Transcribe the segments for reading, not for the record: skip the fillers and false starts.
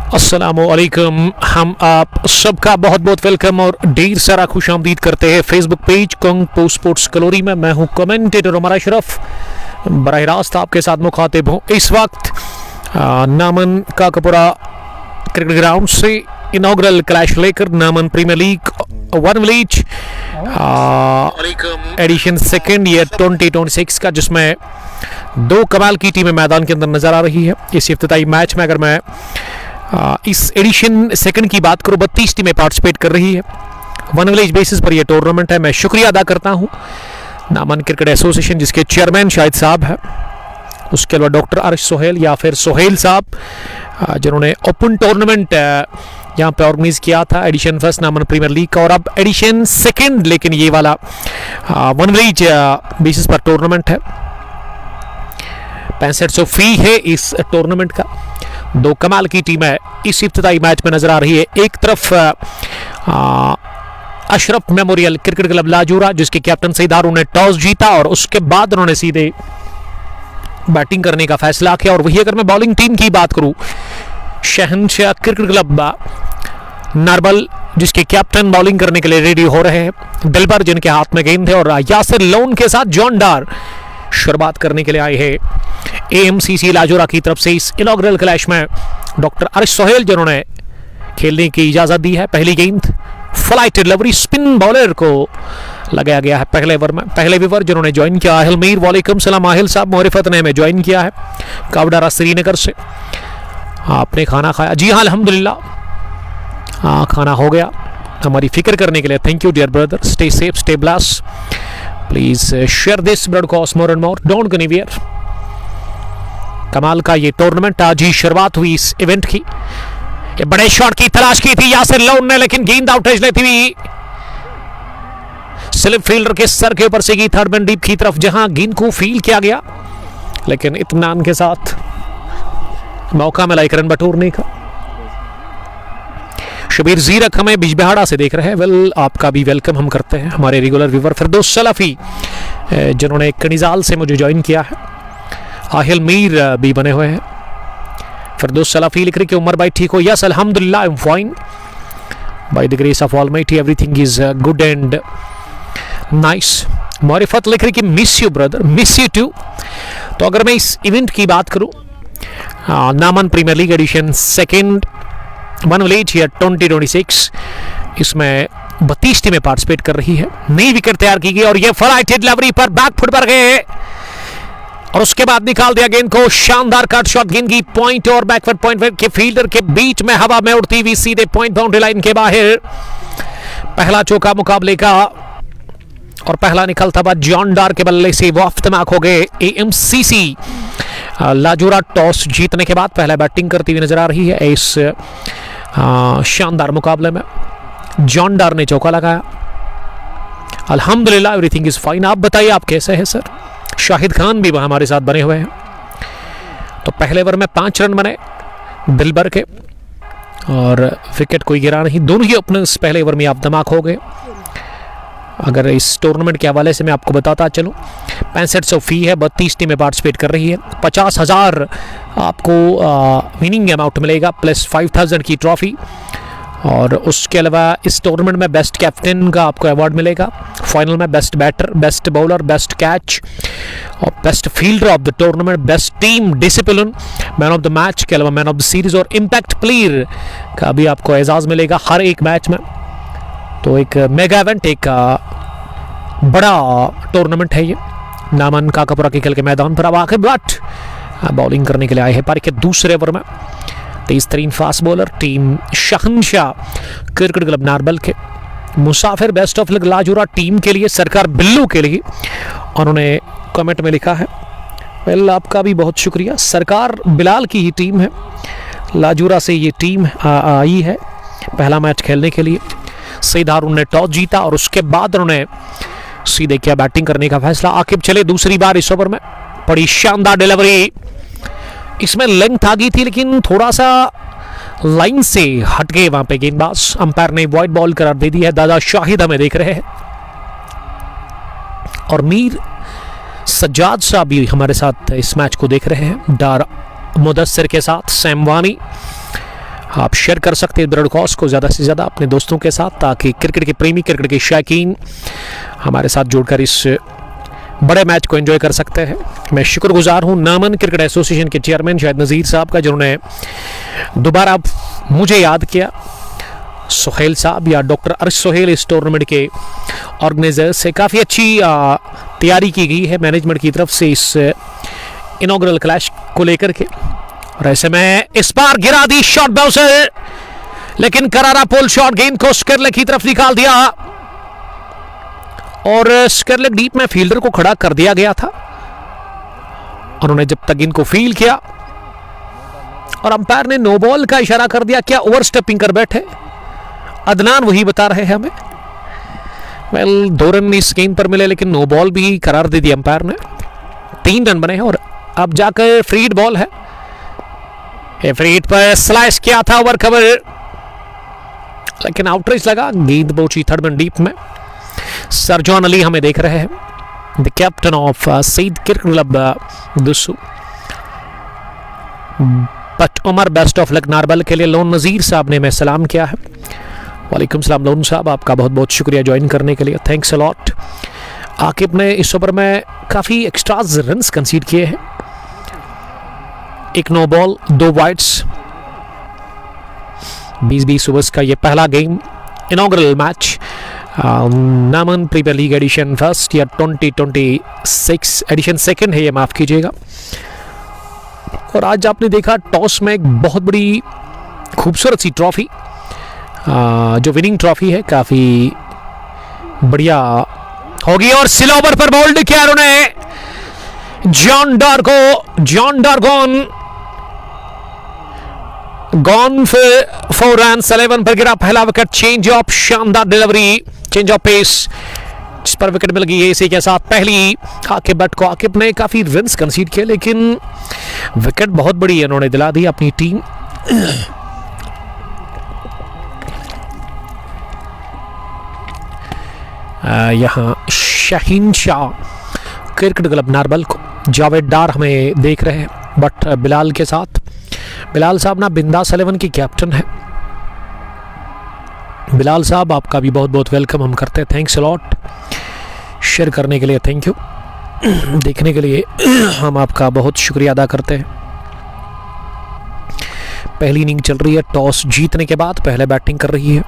अस्सलामुअलैकुम। हम आप सबका बहुत बहुत वेलकम और ढेर सारा खुशामदीद करते हैं फेसबुक पेज कंग पो स्पोर्ट्स कलोरी में। मैं हूं कमेंटेटर उमर अशरफ, बराह रास्त आपके साथ मुखातिब हूं। इस वक्त नामन काकपुरा क्रिकेट ग्राउंड से इनॉग्रल क्लैश लेकर Naman premier league one village edition second year 2026 का, जिसमें दो कमाल की टीमें मैदान के अंदर नजर आ रही है। इस इफ्तिताई मैच में अगर मैं इस एडिशन सेकंड की बात करूं, 32 टीमें पार्टिसिपेट कर रही है। वन विलेज बेसिस पर यह टूर्नामेंट है। मैं शुक्रिया अदा करता हूं नामन क्रिकेट एसोसिएशन, जिसके चेयरमैन शाहिद साहब है, उसके अलावा डॉक्टर अर्श सोहेल या फिर सोहेल साहब, जिन्होंने ओपन टूर्नामेंट यहाँ पे ऑर्गेनाइज किया था, एडिशन फर्स्ट नामन प्रीमियर लीग का, और अब एडिशन सेकंड, लेकिन ये वाला वन विलेज बेसिस पर टूर्नामेंट है। 6500 फी है इस टूर्नामेंट का। दो कमाल की टीमें इस इफ्तिताई मैच में नजर आ रही है। एक तरफ अशरफ मेमोरियल क्रिकेट क्लब लाजूरा, जिसके कैप्टन सईद हारून ने टॉस जीता और उसके बाद उन्होंने सीधे बैटिंग करने का फैसला किया। और वही अगर मैं बॉलिंग टीम की बात करूं, शहनशाह क्रिकेट क्लब नारबल, जिसके कैप्टन बॉलिंग करने के लिए रेडी हो रहे हैं, दिलबर जिनके हाथ में गेंद है, और यासिर लोन के साथ जॉन डार शुरुआत करने के लिए आए हैं। एएमसीसी लाजोरा की तरफ से इस इनॉग्रल क्लैश में डॉक्टर अर्श सोहेल, जिन्होंने खेलने की इजाजत दी है। पहली गेंद फ्लाइट डिलीवरी स्पिन बॉलर को लगाया गया है पहले ओवर में। पहले ओवर जिन्होंने ज्वाइन किया आहिल मीर, वालेकुम सलाम आहिल साहब, मोरिफत ने हमें ज्वाइन किया है कावडारा श्रीनगर से। आपने खाना खाया? जी हाँ अल्हम्दुलिल्लाह, हाँ खाना हो गया। हमारी फिक्र करने के लिए thank you dear brother. Stay safe, stay blessed. Please share this broadcast more and more, don't go anywhere. कमाल का ये टूर्नामेंट, आज ही शुरुआत हुई इस इवेंट की। ये बड़े शॉट की तलाश की थी यासिर लोन ने, लेकिन गेंद आउटेज लेती हुई स्लिप फील्डर के सर के ऊपर से गई थर्ड मैन डीप की तरफ, जहां गेंद को फील किया गया, लेकिन इत्मीनान के साथ मौका मिला एक रन बटोरने का। शबीर जीरक हमें बिजबिहाड़ा से देख रहे हैं। वेल, आपका भी वेलकम हम करते हैं। हमारे रेगुलर व्यूवर फिरदौस सलाफी, जिन्होंने कनिजाल से मुझे ज्वाइन किया है। आहिल मीर भी बने हुए हैं। फिरदौस सलाफी लिख रहे कि उमर भाई ठीक हो? यस अल्हम्दुलिल्लाह, I am fine by the grace of almighty, everything is good and nice. Marifat लिख रही कि miss you brother, miss you too. तो अगर मैं इस इवेंट की बात करूं, Naman premier league edition second one village year 2026, इसमें 32 टीमें पार्टिसिपेट कर रही है। नई विकेट तैयार की गई और ये फ्लाइट डिलीवरी पर बैक फुट पर गए और उसके बाद निकाल दिया गेंद को। शानदार कट शॉट, गेंद की पॉइंट और बैकवर्ड पॉइंट के फील्डर के बीच में हवा में उड़ती हुई सीधे पॉइंट बाउंड्री लाइन के बाहर। पहला चौका मुकाबले का और पहला निकलता बाद जॉन डार के बल्ले से वो अफ्तमाक हो गए। एएमसीसी लाजूरा टॉस जीतने के बाद पहला बैटिंग करती हुई नजर आ रही है। इस शानदार मुकाबले में जॉन डार ने चौका लगाया। अल्हम्दुलिल्लाह, एवरीथिंग इज फाइन। आप बताइए, आप कैसे हैं सर? शाहिद खान भी हमारे साथ बने हुए हैं। तो पहले ओवर में 5 रन बने दिलबर के और विकेट कोई गिरा नहीं। दोनों ही ओपनर्स पहले ओवर में आप धमाक हो गए। अगर इस टूर्नामेंट के हवाले से मैं आपको बताता चलूँ, 6500 फी है, 32 टीमें पार्टिसिपेट कर रही है। 50,000 आपको विनिंग अमाउंट मिलेगा, प्लस 5000 की ट्रॉफी, और उसके अलावा इस टूर्नामेंट में बेस्ट कैप्टन का आपको अवार्ड मिलेगा। फाइनल में best batter, best bowler, best catch और best fielder of the tournament, best team discipline, man of the match के अलावा मैन ऑफ द सीरीज और इम्पैक्ट प्लेयर का भी आपको एजाज मिलेगा हर एक मैच में। तो एक मेगा इवेंट, एक बड़ा टूर्नामेंट है ये। नामन काकापुरा के खेल के मैदान पर अब आखिर बट बॉलिंग करने के लिए आए हैं। पारी के दूसरे ओवर में 23 फास्ट बॉलर टीम शहनशाह क्रिकेट क्लब नारबल के मुसाफिर बेस्ट ऑफ लक लाजूरा टीम के लिए, सरकार बिल्लू के लिए उन्होंने कमेंट में लिखा है। वेल, आपका भी बहुत शुक्रिया। सरकार बिलाल की ही टीम है, लाजूरा से ये टीम आई है पहला मैच खेलने के लिए। सईद हारून ने टॉस जीता और उसके बाद उन्होंने सीधे किया बैटिंग करने का फैसला। आकिब चले दूसरी बार इस ओवर में, बड़ी शानदार डिलीवरी। इसमें लेंथ आ गई थी, लेकिन थोड़ा सा लाइन से हट गए वहां पे गेंदबाज। अंपायर ने वाइड बॉल करार दे दी है। दादा शाहिद हमें देख रहे हैं और मीर सज्जाद साहब भी हमारे साथ इस मैच को देख रहे हैं। डार मुदस्सिर के साथ सैमवानी, आप शेयर कर सकते हैं ब्रॉडकास्ट को ज़्यादा से ज़्यादा अपने दोस्तों के साथ, ताकि क्रिकेट के प्रेमी, क्रिकेट के शौकीन हमारे साथ जुड़कर इस बड़े मैच को एंजॉय कर सकते हैं। मैं शुक्रगुजार हूं नामन क्रिकेट एसोसिएशन के चेयरमैन शाहिद नज़ीर साहब का, जिन्होंने दोबारा मुझे याद किया। सुहेल साहब या डॉक्टर अर्श सुहेल इस टूर्नामेंट के ऑर्गेनाइजर से काफ़ी अच्छी तैयारी की गई है मैनेजमेंट की तरफ से इस इनॉग्रल क्लैश को लेकर के। और ऐसे में इस बार गिरा दी शॉट बाउंसर, लेकिन करारा पुल शॉट गेंद को स्केरले की तरफ निकाल दिया और स्केरले डीप में फील्डर को खड़ा कर दिया गया था। उन्होंने जब तक इनको फील किया और अंपायर ने नो बॉल का इशारा कर दिया, क्या ओवर स्टेपिंग कर बैठे? अदनान वही बता रहे हैं हमें। वेल 2 रन इस गेंद पर मिले, लेकिन नो बॉल भी करार दे दी अंपायर ने। 3 रन बने हैं और अब जाकर फ्रीड बॉल है। फ्रीड पर स्लाइस किया था ओवर कवर, लेकिन आउटरीच लगा, गेंद पहुंची थर्ड मैन डीप में। सरजॉन अली हमें देख रहे हैं, the captain of Saeed cricket club Dusu. Butt Umar best of luck Narbal के लिए लोन नज़ीर साहब ने मैं सलाम किया है। वालेकुम सलाम लोन साहब, आपका बहुत बहुत शुक्रिया ज्वाइन करने के लिए, थैंक्स अ लॉट। आकिब ने इस ओवर में काफ़ी एक्स्ट्राज रन्स कंसीड किए हैं। 1 नो बॉल 2 वाइड्स, 20-20 ओवर्स का ये पहला game inaugural match Naman premier league edition first या 2026 एडिशन सेकंड है ये, माफ़ कीजिएगा। और आज आपने देखा टॉस में एक बहुत बड़ी खूबसूरत सी ट्रॉफी, जो विनिंग ट्रॉफी है, काफ़ी बढ़िया होगी। और स्लो ओवर पर बोल्ड किया उन्होंने जॉन डार्गोन गॉन फिर 4 रन 11 पर गिरा पहला विकेट। चेंज ऑफ शानदार डिलीवरी, चेंज ऑफ पेस, जिस पर विकेट मिल गई है। इसी के साथ पहली आकिब बट को, आकिब ने काफी रन्स कंसीड किए, लेकिन विकेट बहुत बड़ी उन्होंने दिला दी अपनी टीम। यहाँ शाहीन शाह क्रिकेट क्लब नारबल को जावेद डार हमें देख रहे हैं, बट बिलाल के साथ। बिलाल साहब ना बिंदास 11 की कैप्टन है। बिलाल साहब आपका भी बहुत बहुत वेलकम हम करते हैं, थैंक्स अ लॉट शेयर करने के लिए, थैंक यू देखने के लिए हम आपका बहुत शुक्रिया अदा करते हैं। पहली इनिंग चल रही है, टॉस जीतने के बाद पहले बैटिंग कर रही है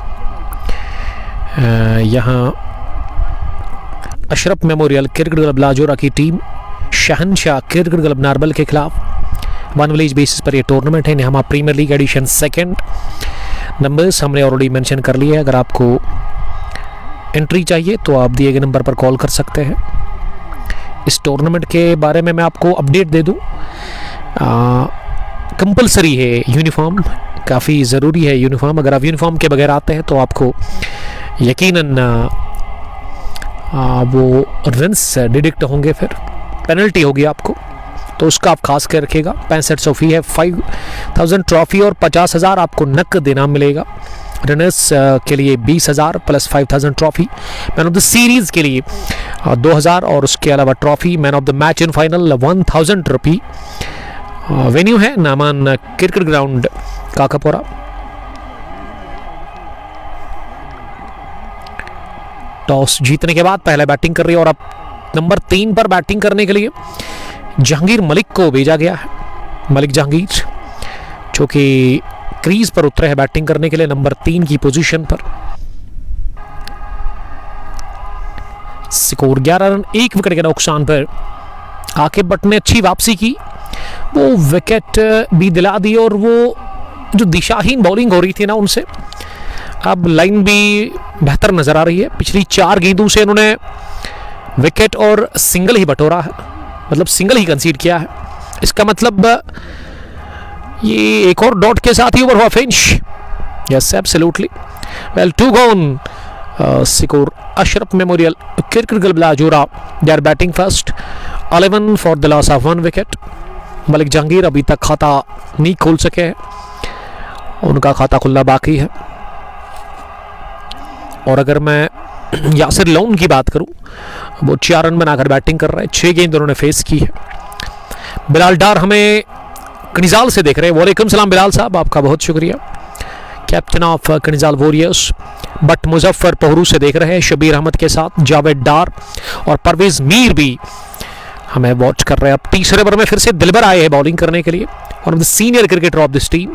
यहाँ अशरफ मेमोरियल क्रिकेट क्लब लाजोरा की टीम शहनशाह क्रिकेट क्लब नारबल के खिलाफ 1 विलेज बेसिस पर यह टूर्नामेंट है। Nehama premier league edition second. Numbers हमने ऑलरेडी मेंशन कर लिए हैं, अगर आपको एंट्री चाहिए तो आप दिए गए नंबर पर कॉल कर सकते हैं। इस टूर्नामेंट के बारे में मैं आपको अपडेट दे दूं, कंपलसरी है यूनिफॉर्म, काफ़ी ज़रूरी है यूनिफॉर्म। अगर आप यूनिफॉर्म के बगैर आते हैं तो आपको यकीनन वो रन्स डिडक्ट होंगे, फिर पेनल्टी होगी आपको, तो उसका आप खास कर रखिएगा। 6500 फी है, 5000 ट्रॉफी और 50,000 आपको नकद इनाम मिलेगा। रनर्स के लिए 20,000 plus 5000 trophy. Man of the series के लिए 2000 और उसके अलावा trophy. Man of the match in final 1000 rupee. Venue है Naman cricket ground Kakapora. Toss जीतने के बाद पहले बैटिंग कर रही है और अब नंबर 3 पर बैटिंग करने के लिए जहांगीर मलिक को भेजा गया है। मलिक जहांगीर जो कि क्रीज पर उतरे हैं बैटिंग करने के लिए नंबर 3 की पोजीशन पर। स्कोर 11 रन 1 विकेट के नुकसान पर आकिब बट ने अच्छी वापसी की, वो विकेट भी दिला दी और वो जो दिशाहीन बॉलिंग हो रही थी ना उनसे, अब लाइन भी बेहतर नजर आ रही है। पिछली 4 गेंदों से इन्होंने विकेट और सिंगल ही बटोरा है, मतलब सिंगल ही कंसीड किया है। इसका मतलब ये एक और डॉट के साथ ही ओवर हुआ finish. Yes absolutely. Well 2 gone. Score Ashraf memorial cricket club Lajora they are batting first 11 for the loss of 1 wicket. Malik Jahangir अभी तक खाता नहीं खोल सके हैं, उनका खाता खुलना बाकी है। और अगर मैं यासिर लोन की बात करूं, वो 4 रन बनाकर बैटिंग कर रहे हैं, 6 गेंद उन्होंने फेस की है। बिलाल डार हमें कनिजाल से देख रहे हैं। वालेकुम सलाम बिलाल साहब, आपका बहुत शुक्रिया। Captain of Kanijal warriors Butt Muzaffar Pahru से देख रहे हैं, शबीर अहमद के साथ जावेद डार और परवेज मीर भी हमें वॉच कर रहे हैं। अब तीसरे ओवर में फिर से दिलबर आए हैं बॉलिंग करने के लिए, और the senior cricketer of this team.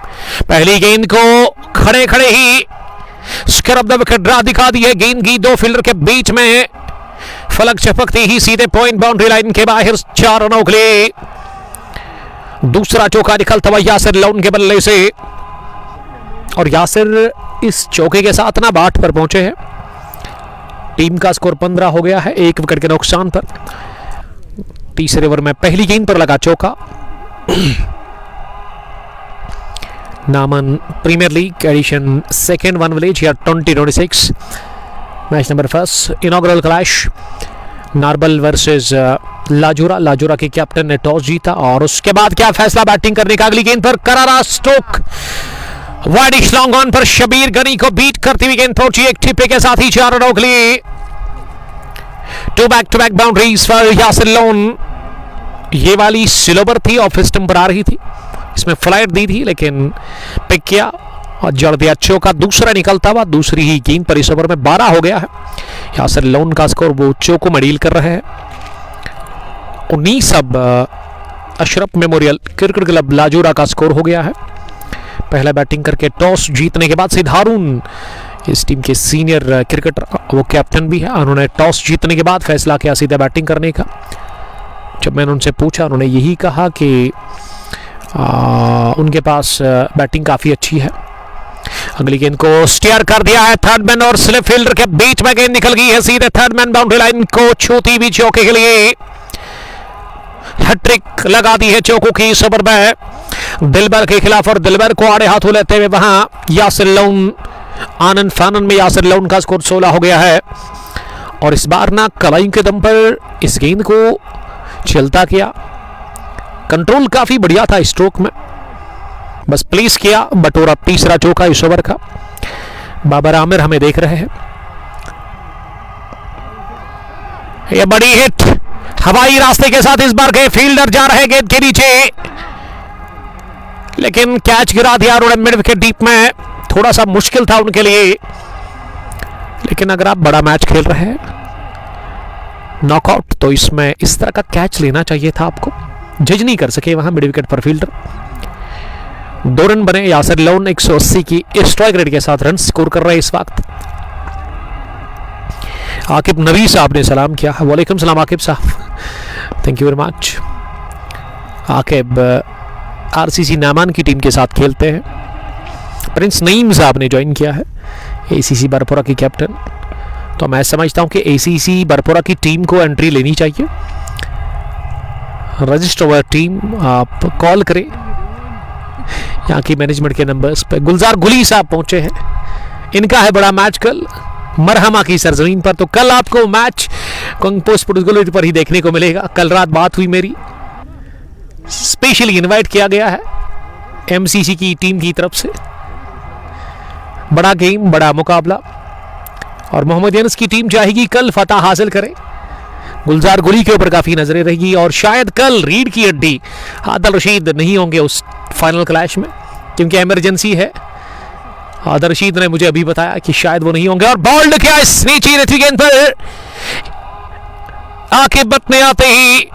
पहली गेंद को खड़े खड़े ही स्क्वायर ऑफ द विकेट ड्रा दिखा दी है। गेंद की दो फील्डर के बीच में फलक चपकते ही सीधे पॉइंट बाउंड्री लाइन के बाहर 4 रनों के लिए दूसरा चौका निकलता हुआ यासिर लोन के बल्ले से, और यासिर इस चौके के साथ ना 8 पर पहुंचे हैं। टीम का स्कोर 15 हो गया है 1 विकेट के नुकसान पर। तीसरे ओवर में पहली गेंद पर लगा चौका। Naman premier league edition second one village या 2026 match number 1 inaugural clash Narbal versus Lajura. Lajura के कैप्टन ने टॉस जीता और उसके बाद क्या फैसला बैटिंग करने का। अगली गेंद पर करारा स्ट्रोक वाइडिश लॉन्ग ऑन पर शबीर गनी को बीट करती हुई गेंद पहुंची एक ठिप्पे के साथ ही 4 रनों के लिए। 2 back-to-back boundaries for Yasir loan. ये वाली स्लोवर थी, ऑफ स्टंप पर आ रही थी, इसमें फ्लाइट दी थी लेकिन पिक किया और जड़ दिया चौका। दूसरा निकलता हुआ दूसरी ही गेंद पर इस ओवर में 12 हो गया है। यासिर लोन का स्कोर वो चौको में डील कर रहे हैं। 19 अब अशरफ मेमोरियल क्रिकेट क्लब लाजूरा का स्कोर हो गया है। पहला बैटिंग करके टॉस जीतने के बाद सिद्ध हारून इस टीम के सीनियर क्रिकेटर, वो कैप्टन भी है, उन्होंने टॉस जीतने के बाद फैसला किया सीधे बैटिंग करने का। जब मैंने उनसे पूछा उन्होंने यही कहा कि उनके पास बैटिंग काफ़ी अच्छी है। अगली गेंद को स्टीयर कर दिया है थर्ड मैन और स्लिप फील्डर के बीच में गेंद निकल गई है सीधे थर्ड मैन बाउंड्री लाइन को छूती हुई चौके के लिए। हैट्रिक लगा दी है चौकों की इस ओवर में दिलबर के खिलाफ, और दिलबर को आड़े हाथों लेते हुए वहां यासिर लोन आनंद फानन में यासिर लोन का स्कोर 16 हो गया है। और इस बार ना कलाई के दम पर इस गेंद को चलता किया, कंट्रोल काफी बढ़िया था स्ट्रोक में, बस प्लेस किया बटोरा तीसरा चौका इस ओवर का। बाबर आमिर हमें देख रहे हैं। ये बड़ी हिट हवाई रास्ते के साथ इस बार गए, फील्डर जा रहे गेंद के नीचे लेकिन कैच गिरा दिया उन्होंने मिड विकेट डीप में। थोड़ा सा मुश्किल था उनके लिए, लेकिन अगर आप बड़ा मैच खेल रहे हैं नॉकआउट तो इसमें इस तरह का कैच लेना चाहिए था आपको। जज नहीं कर सके वहां मिड विकेट पर फील्डर। 2 रन बने। यासिर लोन 180 की स्ट्राइक रेट के साथ रन स्कोर कर रहे हैं इस वक्त। आकिब नबी साहब ने सलाम किया। वालेकुम सलाम आकिब साहब, thank you very much. Aqib RCC Naaman की टीम के साथ खेलते हैं। प्रिंस नईम साहब ने ज्वाइन किया है, एसीसी बरपुरा की कैप्टन। तो मैं समझता हूं कि एसीसी बरपुरा की टीम को एंट्री लेनी चाहिए। रजिस्टर हुआ टीम आप कॉल करें यहाँ की मैनेजमेंट के नंबर्स पे। गुलजार गुली साहब पहुंचे हैं, इनका है बड़ा मैच कल मरहमा की सरजमीन पर। तो कल आपको मैच पोस्ट पर ही देखने को मिलेगा। कल रात बात हुई मेरी, स्पेशली इनवाइट किया गया है एमसीसी की टीम की तरफ से। बड़ा गेम, बड़ा मुकाबला, और मोहम्मद यूनुस की टीम चाहेगी कल फतह हासिल करे। गुलजार गुली के ऊपर काफी नजरें रहेगी, और शायद कल रीड की हड्डी आदिल रशीद नहीं होंगे उस फाइनल क्लैश में, क्योंकि इमरजेंसी है। आदिल रशीद ने मुझे अभी बताया कि शायद वो नहीं होंगे। और बॉल्ड किया इस नीची रेती गेंद पर, आकिब बटने आते ही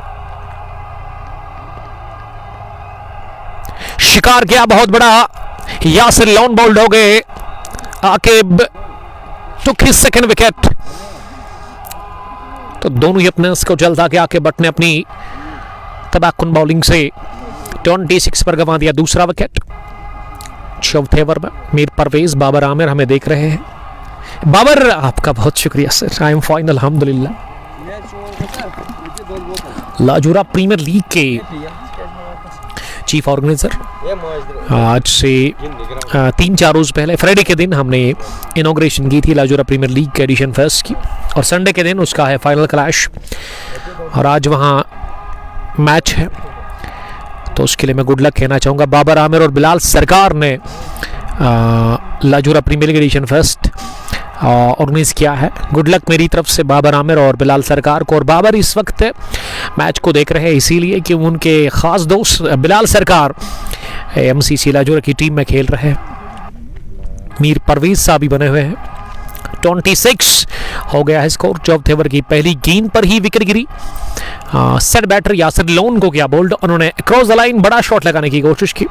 शिकार किया बहुत बड़ा। यासिर लोन बॉल्ड हो गए। Aqib took his second wicket. तो दोनों ही अपने को जल्द आके आकिब बट ने अपनी तबाकुन बॉलिंग से 26 पर गंवा दिया दूसरा विकेट। चौथे ओवर में मीर परवेज, बाबर आमिर हमें देख रहे हैं। बाबर आपका बहुत शुक्रिया सर, आई एम फाइन अल्हम्दुलिल्लाह। लाजूरा प्रीमियर लीग के चीफ ऑर्गेनाइजर आज से 3-4 रोज पहले फ्राइडे के दिन हमने इनॉग्रेशन की थी लाजूरा प्रीमियर लीग एडिशन फर्स्ट की, और संडे के दिन उसका है फाइनल क्लैश, और आज वहाँ मैच है। तो उसके लिए मैं गुड लक कहना चाहूँगा। बाबर आमिर और बिलाल सरकार ने Lajura premier league edition first organize किया है। गुड लक मेरी तरफ से बाबर आमिर और बिलाल सरकार को। और बाबर इस वक्त मैच को देख रहे हैं इसीलिए कि उनके ख़ास दोस्त बिलाल सरकार MCC लाजोर की टीम में खेल रहे हैं। मीर परवेज साहब भी बने हुए हैं। 26 हो गया है स्कोर। चौथे ओवर की पहली गेंद पर ही विकेट गिरी। सेट बैटर यासिर लोन को क्या बोल्ड, उन्होंने क्रॉस द लाइन बड़ा शॉट लगाने की कोशिश की,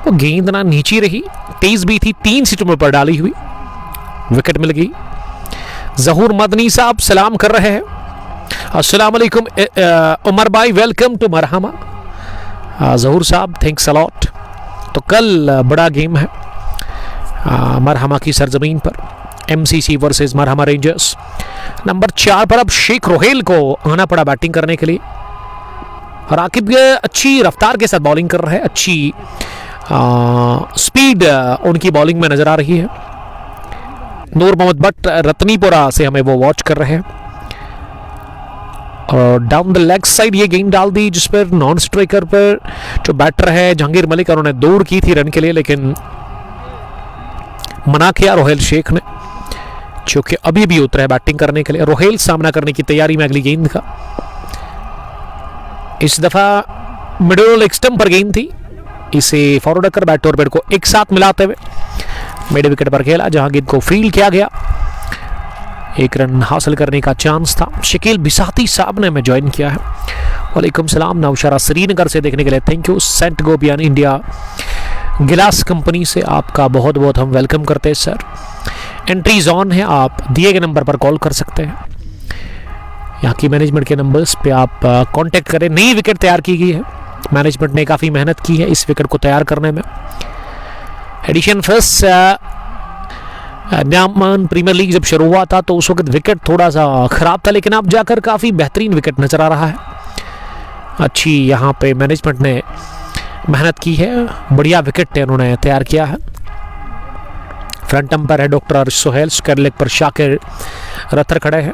वो गेंद ना नीचे रही, तेज भी थी, 3 सितंबर पर डाली हुई, विकेट मिल गई। जहूर मदनी साहब सलाम कर रहे हैं। अस्सलाम वालेकुम उमर भाई, वेलकम टू मरहमा। जहूर साहब थैंक्स अ लॉट। तो कल बड़ा गेम है मरहमा की सरजमीन पर, MCC वर्सेस मरहमा रेंजर्स। नंबर 4 पर अब शेख रोहेल को आना पड़ा बैटिंग करने के लिए। राकिब अच्छी रफ्तार के साथ बॉलिंग कर रहे हैं, अच्छी स्पीड उनकी बॉलिंग में नजर आ रही है। नूर मोहम्मद भट्ट रत्नीपुरा से हमें वो वॉच कर रहे हैं। और डाउन द लेग साइड ये गेंद डाल दी, जिस पर नॉन स्ट्राइकर पर जो बैटर है जहांगीर मलिक, उन्होंने दौड़ की थी रन के लिए, लेकिन मना किया रोहेल शेख ने, क्योंकि अभी भी उतरे बैटिंग करने के लिए। रोहेल सामना करने की तैयारी में अगली गेंद का। इस दफा मिडल लेग स्टंप पर गेंद थी, इसे फॉरवर्ड कर बैट और बैट को एक साथ मिलाते हुए मिड विकेट पर खेला, जहां गेंद को फील्ड किया गया। 1 रन हासिल करने का चांस था। शकील बिसाती साहब ने हमें ज्वाइन किया है। वालेकुम सलाम। नौशरा श्रीनगर से देखने के लिए थैंक यू। सेंट गोपियान इंडिया गिलास कंपनी से आपका बहुत बहुत हम वेलकम करते हैं सर। एंट्रीज ऑन है, आप दिए गए नंबर पर कॉल कर सकते हैं। यहाँ की मैनेजमेंट के नंबर्स पे आप कांटेक्ट करें। नई विकेट तैयार की गई है, मैनेजमेंट ने काफ़ी मेहनत की है इस विकेट को तैयार करने में। एडिशन फर्स्ट न्यामान प्रीमियर लीग जब शुरू हुआ था तो उस वक्त विकेट थोड़ा सा ख़राब था, लेकिन अब जाकर काफ़ी बेहतरीन विकेट नज़र आ रहा है। अच्छी यहाँ पे मैनेजमेंट ने मेहनत की है, बढ़िया विकेट उन्होंने तैयार किया है। फ्रंट अंपायर है डॉक्टर अर्श सोहेल, स्क्वायर लेग पर शाकिर रतर खड़े हैं।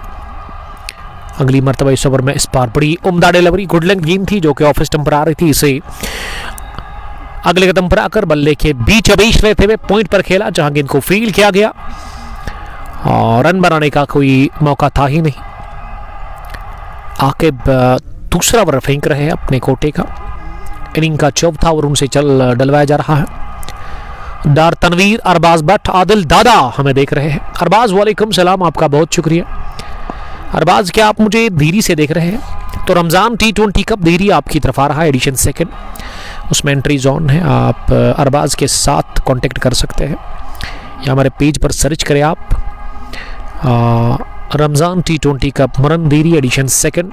अगली मरतबा इस ओवर में इस बार बड़ी उम्दा डिलीवरी, गुड लेंथ गेंद थी जो कि ऑफ स्टंप पर आ रही थी, इसे अगले कदम पर आकर बल्ले के बीच रहते हुए पॉइंट पर खेला, जहां गेंद को फील्ड किया गया और रन बनाने का कोई मौका था ही नहीं। आकिब दूसरा ओवर फेंक रहे हैं अपने कोटे का। इनिंग का चौथा ओवर उनसे चल डलवाया जा रहा है। डार तनवीर, अरबाज भट्ट, आदिल दादा हमें देख रहे हैं। अरबाज वालेकुम सलाम, आपका बहुत शुक्रिया। अरबाज क्या आप मुझे धीरी से देख रहे हैं? तो रमज़ान T20 कप धीरी आपकी तरफ आ रहा है, एडिशन 2, उसमें एंट्री जोन है। आप अरबाज के साथ कांटेक्ट कर सकते हैं या हमारे पेज पर सर्च करें आप रमज़ान T20 कप मरन धीरी एडिशन 2,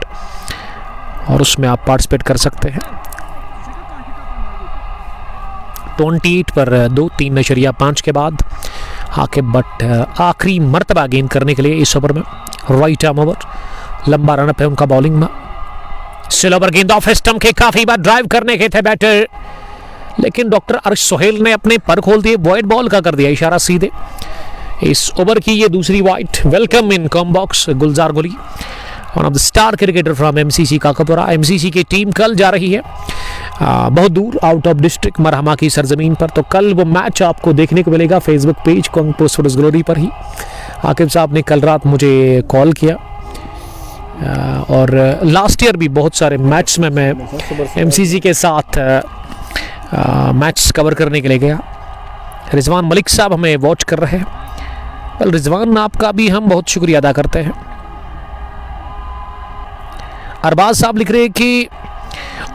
और उसमें आप पार्टिसिपेट कर सकते हैं। 28 पर 2 3.5 के बाद आकिब भट्ट आखिरी मरतबा गेंद करने के लिए इस ओवर में। राइट आर्म ओवर, लंबा रनअप है उनका बॉलिंग में। स्टिल ओवर गेंद ऑफ स्टंप के काफी बार ड्राइव करने के थे बैटर, लेकिन डॉक्टर अर्श सोहेल ने अपने पर खोल दिए, वाइड बॉल का कर दिया इशारा सीधे। इस ओवर की ये दूसरी wide. Welcome in comm box Gulzar Guli, one of the star cricketer from MCC Kakapora. MCC की टीम कल जा रही है बहुत दूर, आउट ऑफ डिस्ट्रिक्ट, मरहमा की सरजमीन पर। तो कल वो मैच आपको देखने को मिलेगा Facebook page Kong post glory पर ही। आकिब साहब ने कल रात मुझे कॉल किया, और लास्ट ईयर भी बहुत सारे मैच में मैं MCC के साथ मैच कवर करने के लिए गया। रिजवान मलिक साहब हमें वॉच कर रहे हैं। कल रिजवान आपका भी हम बहुत शुक्रिया अदा करते हैं। अरबाज साहब लिख रहे हैं कि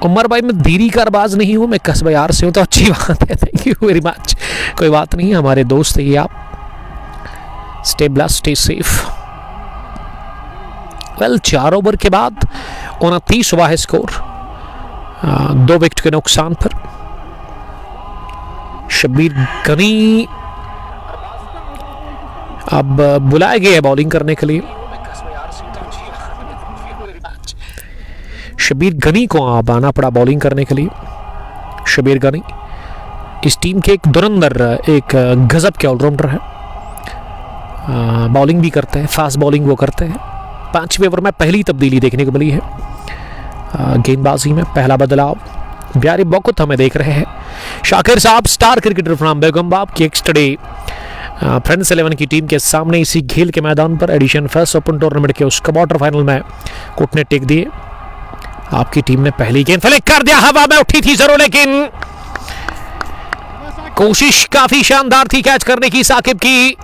उमर भाई मैं धीरी का अरबाज नहीं हूँ, मैं कस्बा यार से हूँ। तो अच्छी बात है, थैंक यू वेरी मच। कोई बात नहीं, हमारे दोस्त है ये आप। Stay blessed, stay safe. Well 4 over के बाद 29 हुआ है स्कोर, 2 विकेट के नुकसान पर। शब्बीर गनी अब बुलाए गए बॉलिंग करने के लिए। शब्बीर गनी को अब आना पड़ा बॉलिंग करने के लिए। शब्बीर गनी इस टीम के एक धुरंधर, एक गजब के ऑलराउंडर है, बॉलिंग भी करते हैं, फास्ट बॉलिंग वो करते हैं। 5वें ओवर में पहली तब्दीली देखने को मिली है गेंदबाजी में, पहला बदलाव। ब्यारी बौकुत हमें देख रहे हैं। शाकिर साहब स्टार क्रिकेटर फ्रॉम बेगमबाग की यस्टरडे फ्रेंड्स 11 की टीम के सामने इसी खेल के मैदान पर एडिशन फर्स्ट ओपन टूर्नामेंट के उस क्वार्टर फाइनल में कोर्ट ने टेक दिए। आपकी टीम ने पहली गेंद फ्लिक कर दिया, हवा में उठी थी जरूर, लेकिन कोशिश काफी शानदार थी कैच करने की साकिब की।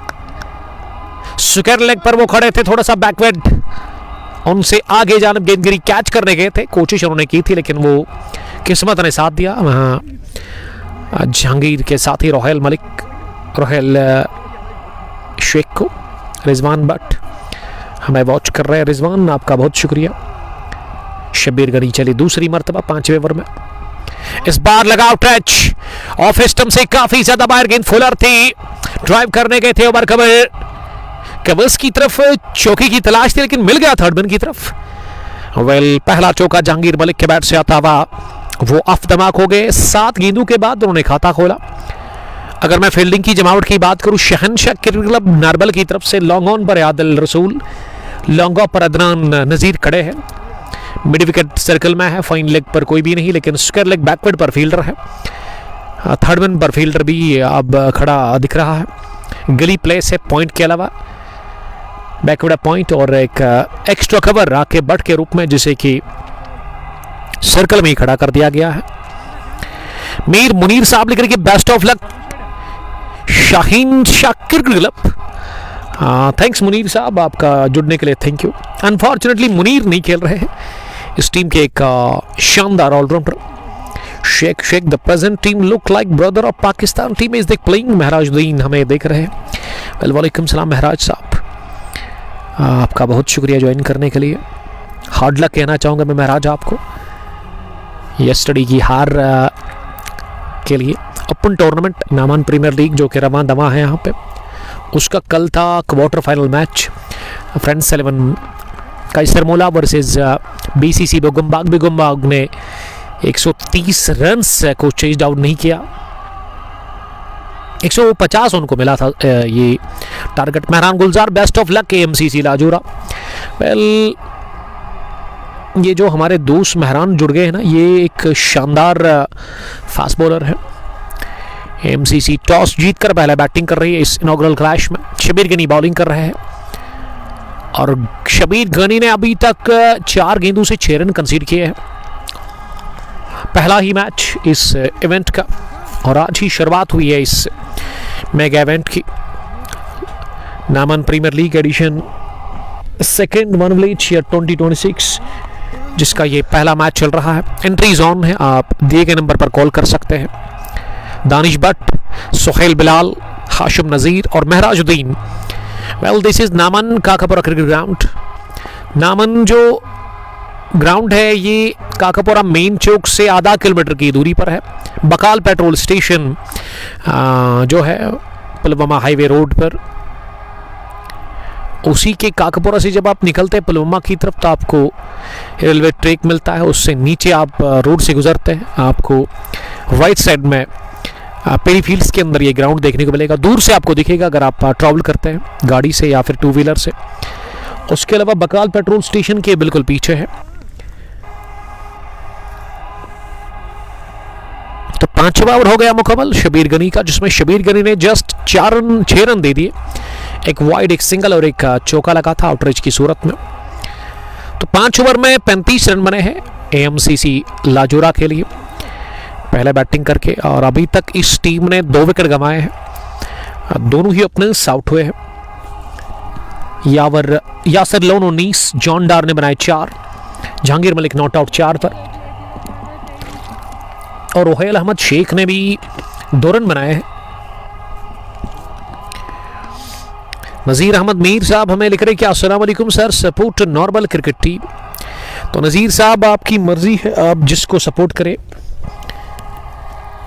स्क्वायर लेग पर वो खड़े थे, थोड़ा सा बैकवर्ड उनसे आगे जानब गेंद गिरी, कैच करने गए थे, कोशिश उन्होंने की थी लेकिन वो किस्मत ने साथ दिया। वहां जहांगीर के साथ ही रोहेल शेख को रिजवान भट्ट हमें वॉच कर रहे हैं। रिजवान आपका बहुत शुक्रिया। शब्बीर गनी चली दूसरी मर्तबा 5वें ओवर में, इस बार लगाओ टच ऑफ स्टंप से काफी ज्यादा बाहर गेंद फुलर थी, ड्राइव करने गए थे ओवर कवर्स की तरफ, चौके की तलाश थी लेकिन मिल गया थर्ड मैन की तरफ। पहला चौका जहांगीर मलिक के बैट से आता हुआ वो ऑफ द मार्क हो गए। 7 गेंदों के बाद उन्होंने खाता खोला। अगर मैं फील्डिंग की जमावट की बात करूं, शहनशाह क्रिकेट क्लब नारबल की तरफ से लॉन्ग ऑन पर आदिल रसूल, लॉन्ग ऑफ पर अदनान नजीर खड़े हैं, मिड विकेट सर्कल में है, फाइन लेग पर कोई भी नहीं, लेकिन स्क्वायर लेग बैकवर्ड पर फील्डर है, थर्ड मैन पर फील्डर भी अब खड़ा दिख रहा है। गली प्लेस है पॉइंट के अलावा, बैकवर्ड पॉइंट और एक एक्स्ट्रा कवर आके बट के रूप में, जिसे कि सर्कल में ही खड़ा कर दिया गया है। मीर मुनीर साहब लिख रहे कि best of luck Shaheen Shakir club. Thanks Munir साहब, आपका जुड़ने के लिए थैंक यू। अनफॉर्चुनेटली मुनीर नहीं खेल रहे हैं, इस टीम के एक शानदार allrounder Sheikh the present team look like brother of Pakistan team is playing. Mehrajuddin हमें देख रहे हैं। वालेकुम सलाम महराज साहब, आपका बहुत शुक्रिया ज्वाइन करने के लिए। हार्ड लक कहना चाहूँगा मैं महराज आपको यस्टरडे की हार के लिए। Open tournament Naman premier league जो कि रवां दवा है यहाँ पे, उसका कल था quarter final match friends 11 Kaisermola versus BCC Begumbagh ने 130 रन्स को चेज आउट नहीं किया, 150 उनको मिला था ये target. Mehran Gulzar best of luck MCC Lajura. ये जो हमारे दोस्त मेहरान जुड़ गए हैं ना, ये एक शानदार फास्ट बॉलर है। एमसीसी टॉस जीतकर पहले बैटिंग कर रही है इस इनॉग्रल क्लैश में। शब्बीर गनी बॉलिंग कर रहे हैं और शब्बीर गनी ने अभी तक 4 गेंदों से 6 रन कंसीड किए हैं। पहला ही मैच इस इवेंट का और आज ही शुरुआत हुई है इस मेगा इवेंट की। Naman premier league edition second one village year 2026 जिसका ये पहला मैच चल रहा है। एंट्रीज ऑन है, आप दिए गए नंबर पर कॉल कर सकते हैं। दानिश भट्ट, सुहेल बिलाल, हाशिम नज़ीर और Mehrajuddin. Well this is Naman Kakapora cricket ground. Naman जो ग्राउंड है ये काकापुरा मेन चौक से आधा किलोमीटर की दूरी पर है। बकाल पेट्रोल स्टेशन जो है पुलवामा हाईवे रोड पर, उसी के काकापुरा से जब आप निकलते हैं पुलवामा की तरफ तो आपको रेलवे ट्रैक मिलता है, उससे नीचे आप रोड से गुजरते हैं, आपको राइट साइड में पेरी फील्ड्स के अंदर ये ग्राउंड देखने को मिलेगा। दूर से आपको दिखेगा अगर आप ट्रैवल करते हैं गाड़ी से या फिर 2 व्हीलर से। उसके अलावा बकाल पेट्रोल स्टेशन के बिल्कुल पीछे है। तो 5वां ओवर हो गया मुकम्मल शब्बीर गनी का, जिसमें शब्बीर गनी ने जस्ट 6 रन दे दिए, एक वाइड, एक सिंगल और एक चौका लगा था आउटरीच की सूरत में। तो 5 ओवर में 35 रन बने हैं एएमसीसी लाजोरा के लिए पहले बैटिंग करके, और अभी तक इस टीम ने 2 विकेट गंवाए हैं, दोनों ही ओपनर्स आउट हुए हैं। यासिर लोन 19, जॉन डार ने बनाए 4, जहांगीर मलिक नॉट आउट 4 पर, और रोहेल अहमद शेख ने भी 2 रन बनाए हैं। नज़ीर अहमद मीर साहब हमें लिख रहे कि अस्सलाम वालेकुम sir, support normal cricket team. तो नज़ीर साहब आपकी मर्जी है, आप जिसको सपोर्ट करें,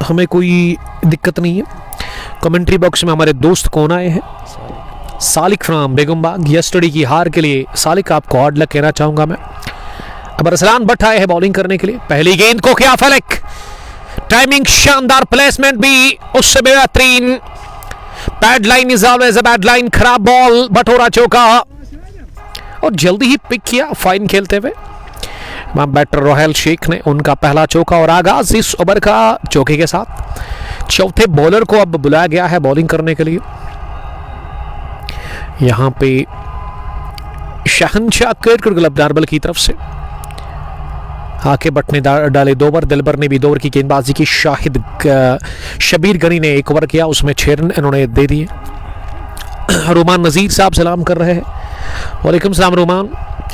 हमें कोई दिक्कत नहीं है। कमेंट्री बॉक्स में हमारे दोस्त कौन आए हैं, सालिक फ्राम बेगमबाग। यस्टरडे की हार के लिए सालिक आपको हार्ड लक कहना चाहूंगा मैं। अब अरसलान भट्ट आए हैं बॉलिंग करने के लिए। पहली गेंद को क्या फलक, टाइमिंग शानदार, प्लेसमेंट भी उससे बेहतरीन। Bad line is always a bad line, खराब बॉल, बटोरा चौका और जल्दी ही पिक किया फाइन खेलते हुए बैटर रोहेल शेख ने उनका पहला चौका। और आगाज इस ओवर का चौके के साथ। चौथे बॉलर को अब बुलाया गया है बॉलिंग करने के लिए। यहाँ पे शहनशाह क्रिकेट क्लब नारबल की तरफ से आके बट ने डाले 2 ओवर, दिलबर ने भी 2 ओवर की गेंदबाजी की। शाहिद शबीर गनी ने 1 ओवर किया, उसमें 6 रन इन्होंने दे दिए। रोमान नज़ीर साहब सलाम कर रहे हैं, वालेकुम सलाम रोमान।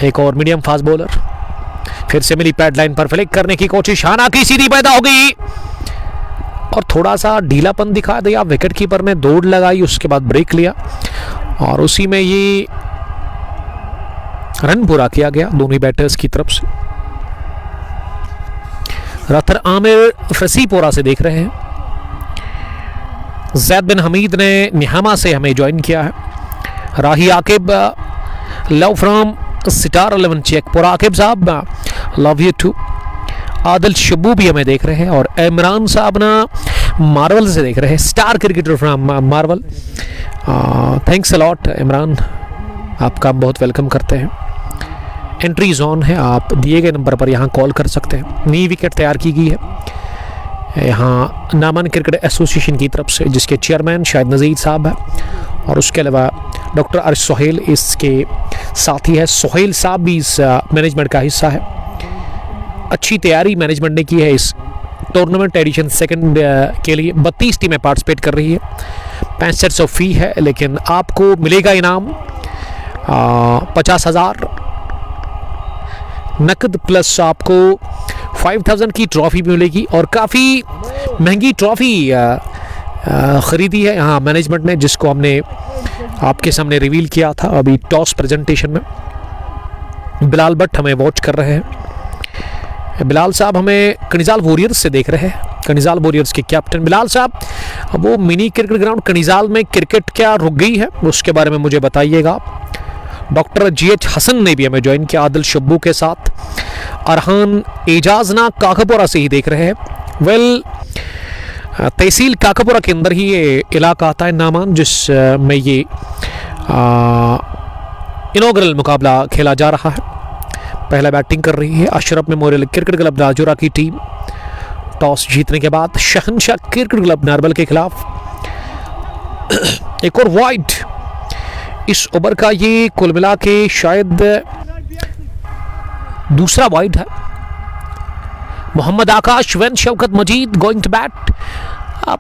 एक और मीडियम फास्ट बॉलर फिर से मिली पैड लाइन पर फ्लिक करने की कोशिश, हाना की सीधी पैदा हो गई और थोड़ा सा ढीलापन दिखा दिया। विकेट कीपर ने दौड़ लगाई, उसके बाद ब्रेक लिया और उसी में ये रन पूरा किया गया दोनों बैटर्स की तरफ से। रथर आमिर फसीपोरा से देख रहे हैं। जैद बिन हमीद ने निहामा से हमें ज्वाइन किया है। Rahi Aqib love from Sitar 11 Chekpura. Aqib sahab love you too. Adil Shabbu भी हमें देख रहे हैं और इमरान साहब ना मार्वल से देख रहे हैं, star cricketer from Marvel. Thanks a lot Imran, आपका हम बहुत वेलकम करते हैं। एंट्री जोन है, आप दिए गए नंबर पर यहाँ कॉल कर सकते हैं। नई विकेट तैयार की गई है यहाँ नामन क्रिकेट एसोसिएशन की तरफ से, जिसके चेयरमैन शाहिद नज़ीर साहब है और उसके अलावा डॉक्टर अर्श सोहेल इसके साथी है। सोहेल साहब भी इस मैनेजमेंट का हिस्सा है। अच्छी तैयारी मैनेजमेंट ने की है इस टूर्नामेंट एडिशन सेकंड के लिए। 32 टीमें पार्टिसिपेट कर रही है। 6500 फी है, लेकिन आपको मिलेगा इनाम 50,000 नकद प्लस आपको 5000 की ट्रॉफी भी मिलेगी और काफ़ी महंगी ट्रॉफी ख़रीदी है यहाँ मैनेजमेंट ने, जिसको हमने आपके सामने रिवील किया था अभी टॉस प्रेजेंटेशन में। बिलाल भट्ट हमें वॉच कर रहे हैं। बिलाल साहब हमें कनिजाल वॉरियर्स से देख रहे हैं। कनिजाल वॉरियर्स के कैप्टन बिलाल साहब, वो मिनी क्रिकेट ग्राउंड कनिजाल में क्रिकेट क्या रुक गई है उसके बारे में मुझे बताइएगा। डॉक्टर GH हसन ने भी हमें ज्वाइन किया आदिल शब्बू के साथ। अरहान एजाजना काकापुरा से ही देख रहे हैं। वेल तहसील काकापुरा के अंदर ही ये इलाका आता है नामान, जिसमें ये इनॉग्रल मुकाबला खेला जा रहा है। पहला बैटिंग कर रही है Ashraf memorial cricket club Rajaura की टीम। टॉस जीतने के बाद शहनशाह क्रिकेट क्लब नारबल के खिलाफ एक और वाइड इस ओवर का ये कुल मिला के शायद दूसरा वाइड है। Mohammad Akash when Shaukat Majid going to bat,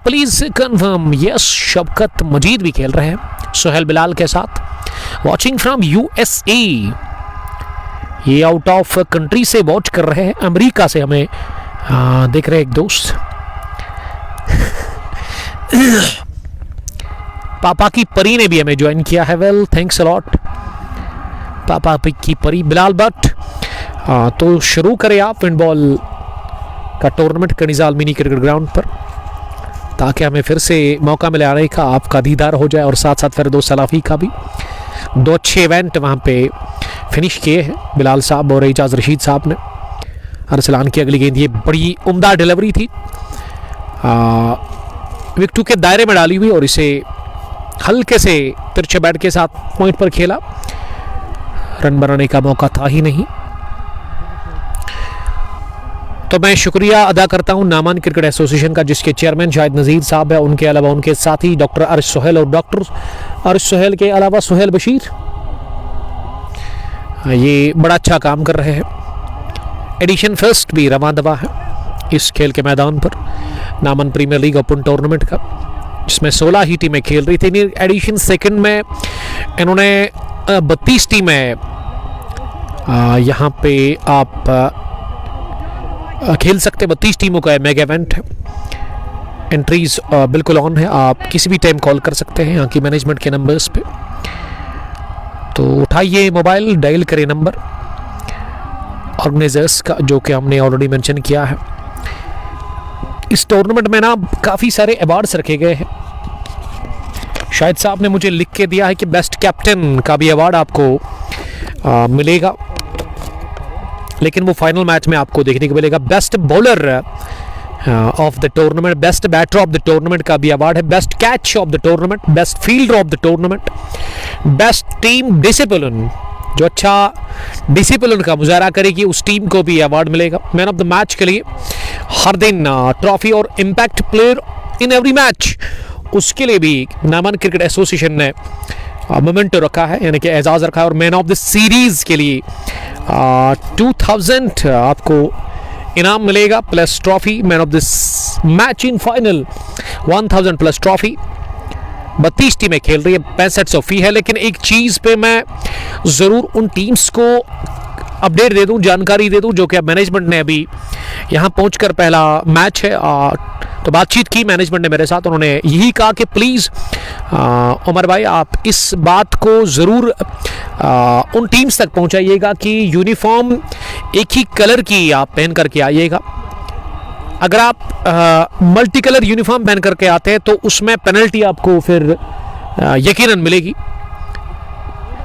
please confirm. Yes, Shaukat Majid भी खेल रहे हैं सोहेल बिलाल के साथ। वॉचिंग फ्रॉम USA, ये आउट ऑफ कंट्री से वॉच कर रहे हैं। अमेरिका से हमें देख रहे हैं एक दोस्त। पापा की परी ने भी हमें ज्वाइन किया है। वेल थैंक्स अ लॉट पापा की परी। बिलाल भट्ट, तो शुरू करें आप विंडबॉल का टूर्नामेंट कनिजाल मिनी क्रिकेट ग्राउंड पर, ताकि हमें फिर से मौका मिले आने का, आपका दीदार हो जाए और साथ साथ फिर दो सलाफी का भी। 2 अच्छे इवेंट वहाँ पे फिनिश किए हैं बिलाल साहब और एजाज रशीद साहब ने। अरसलान की अगली गेंद, ये बड़ी उम्दा डिलीवरी थी, विकेट के दायरे में डाली हुई और इसे हल्के से तिरछे बैट के साथ पॉइंट पर खेला। रन बनाने का मौका था ही नहीं। तो मैं शुक्रिया अदा करता हूं नामान क्रिकेट एसोसिएशन का, जिसके चेयरमैन शाहिद नज़ीर साहब है। उनके अलावा उनके साथी डॉक्टर अर्श सोहेल और डॉक्टर अर्श सोहेल के अलावा सोहेल बशीर, ये बड़ा अच्छा काम कर रहे हैं। एडिशन फर्स्ट भी रवां दवा है इस खेल के मैदान पर, नामन प्रीमियर लीग ओपन टूर्नामेंट का, जिसमें 16 ही टीमें खेल रही थी। एडिशन सेकंड में इन्होंने 32 टीमें यहाँ पे आप खेल सकते। 32 टीमों का मेगा इवेंट है। एंट्रीज बिल्कुल ऑन है, आप किसी भी टाइम कॉल कर सकते हैं यहाँ की मैनेजमेंट के नंबर्स पे। तो उठाइए मोबाइल, डायल करें नंबर ऑर्गेनाइजर्स का, जो कि हमने ऑलरेडी मेंशन किया है। इस टूर्नामेंट में ना काफ़ी सारे अवार्ड्स रखे गए हैं। शाहिद साहब ने मुझे लिख के दिया है कि बेस्ट कैप्टन का भी अवार्ड आपको मिलेगा, लेकिन वो फाइनल मैच में आपको देखने को मिलेगा। Best bowler of the tournament, best batter of the tournament का भी अवार्ड है। Best catch of the tournament, best fielder of the tournament, best team discipline, जो अच्छा डिसिप्लिन का मुजाहरा करेगी उस टीम को भी अवार्ड मिलेगा। मैन ऑफ द मैच के लिए हर दिन ट्रॉफी और impact player in every match, उसके लिए भी नामन क्रिकेट एसोसिएशन ने मोमेंटो रखा है, यानी कि एजाज रखा है। और मैन ऑफ द सीरीज के लिए 2000 आपको इनाम मिलेगा plus trophy. Man of this match in final 1000 plus trophy. 32 टीमें खेल रही है, 6500 फी है। लेकिन एक चीज़ पे मैं ज़रूर उन टीम्स को अपडेट दे दूं, जानकारी दे दूं, जो कि अब मैनेजमेंट ने अभी यहाँ पहुंचकर पहला मैच है तो बातचीत की मैनेजमेंट ने मेरे साथ। उन्होंने यही कहा कि प्लीज़ उमर भाई आप इस बात को ज़रूर उन टीम्स तक पहुंचाइएगा कि यूनिफॉर्म एक ही कलर की आप पहन करके आइएगा। अगर आप मल्टी कलर यूनिफॉर्म पहन करके आते हैं तो उसमें पेनल्टी आपको फिर यकीनन मिलेगी।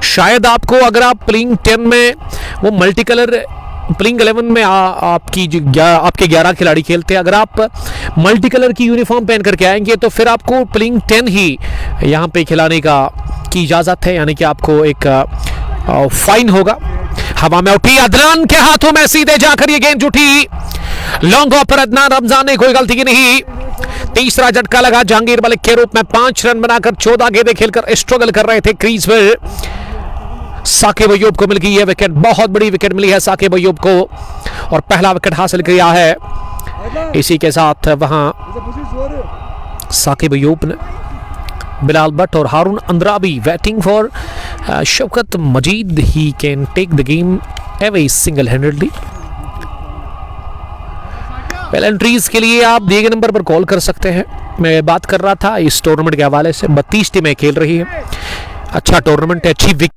शायद आपको अगर आप प्लेइंग 10 में वो मल्टी कलर प्लेइंग 11 में आपके 11 खिलाड़ी खेलते हैं, अगर आप मल्टी कलर की यूनिफॉर्म पहन करके आएंगे तो फिर आपको प्लेइंग 10 ही यहाँ पे खिलाने की इजाज़त है, यानी कि आपको एक फाइन होगा। हवा में उठी, अदनान के हाथों में सीधे जाकर ये गेंद उठी। लॉन्ग ऑफ पर अदनान रमजान ने कोई गलती की नहीं। तीसरा झटका लगा जहांगीर मलिक के रूप में। 5 रन बनाकर 14 गेंदें खेलकर स्ट्रगल कर रहे थे क्रीज पर। साकिब अयूब को मिल गई है विकेट, बहुत बड़ी विकेट मिली है साकिब अयूब को और पहला विकेट हासिल किया है। इसी के साथ वहां साकिब अयूब ने बिलाल भट्ट और Haroon Andrabi waiting for Shaukat Majid, he can take the game away single handedly. Penalties के लिए आप दिए गए नंबर पर कॉल कर सकते हैं। मैं बात कर रहा था इस टूर्नामेंट के हवाले से, 32 टीमें खेल रही है, अच्छा टूर्नामेंट है, अच्छी